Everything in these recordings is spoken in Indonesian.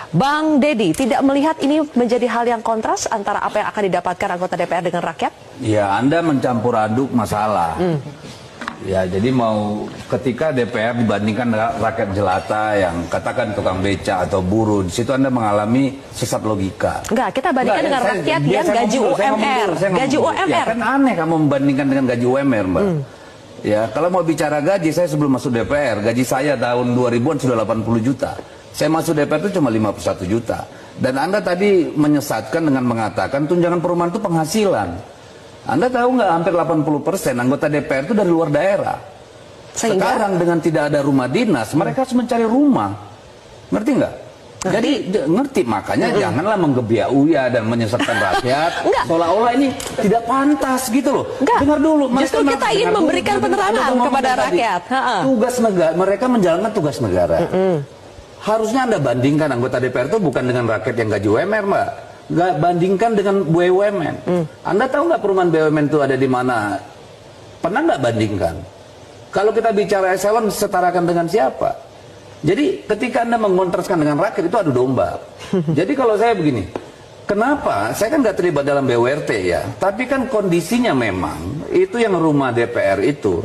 Bang Deddy, tidak melihat ini menjadi hal yang kontras antara apa yang akan didapatkan anggota DPR dengan rakyat? Ya, Anda mencampur aduk masalah. Ya, jadi mau ketika DPR dibandingkan rakyat jelata yang katakan tukang beca atau buruh, di situ Anda mengalami sesat logika. Enggak, kita bandingkan dengan rakyat yang gaji UMR. Gaji UMR. Ya, kan aneh kamu membandingkan dengan gaji UMR, Mbak. Ya, kalau mau bicara gaji, saya sebelum masuk DPR, gaji saya tahun 2000-an sudah 80 juta. Saya masuk DPR itu cuma 51 juta. Dan Anda tadi menyesatkan dengan mengatakan tunjangan perumahan itu penghasilan. Anda tahu nggak, hampir 80% anggota DPR itu dari luar daerah. Sekarang dengan tidak ada rumah dinas, mereka harus mencari rumah. Ngerti nggak? Jadi ngerti, makanya janganlah menggebiak-uya dan menyesatkan rakyat. Seolah-olah ini tidak pantas gitu loh. Dengar dulu. Justru kita ingin memberikan penerangan kepada rakyat. Tugas negara, mereka menjalankan tugas negara. Harusnya Anda bandingkan anggota DPR itu bukan dengan rakyat yang gaji UMR, Mbak. Nggak bandingkan dengan BUMN. Anda tahu nggak perumahan BUMN itu ada di mana? Pernah nggak bandingkan? Kalau kita bicara eselon, setarakan dengan siapa? Jadi ketika Anda mengontraskan dengan rakyat itu adu domba. Jadi kalau saya begini, kenapa? Saya kan nggak terlibat dalam BURT ya, tapi kan kondisinya memang itu yang rumah DPR itu.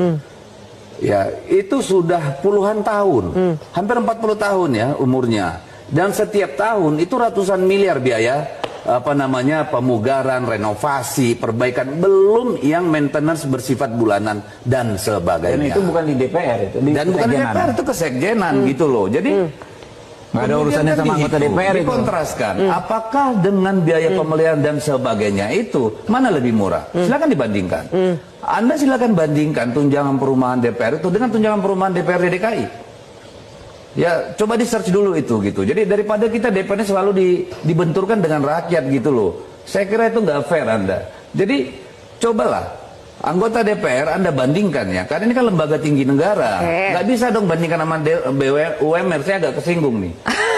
Ya, itu sudah puluhan tahun, hampir 40 tahun ya umurnya. Dan setiap tahun itu ratusan miliar biaya pemugaran, renovasi, perbaikan, belum yang maintenance bersifat bulanan dan sebagainya. Dan itu bukan di DPR itu. Dan bukan di DPR, itu kesekjenan gitu loh. Jadi nggak ada urusannya sama anggota DPR itu. Dikontraskan. Apakah dengan biaya pemeliharaan dan sebagainya itu mana lebih murah? Silakan dibandingkan. Anda silakan bandingkan tunjangan perumahan DPR itu dengan tunjangan perumahan DPRD DKI. Ya, coba di search dulu itu gitu. Jadi daripada kita DPR selalu dibenturkan dengan rakyat gitu loh. Saya kira itu nggak fair Anda. Jadi cobalah anggota DPR Anda bandingkan ya. Karena ini kan lembaga tinggi negara. Nggak bisa dong bandingkan sama UMR. Saya agak kesinggung nih.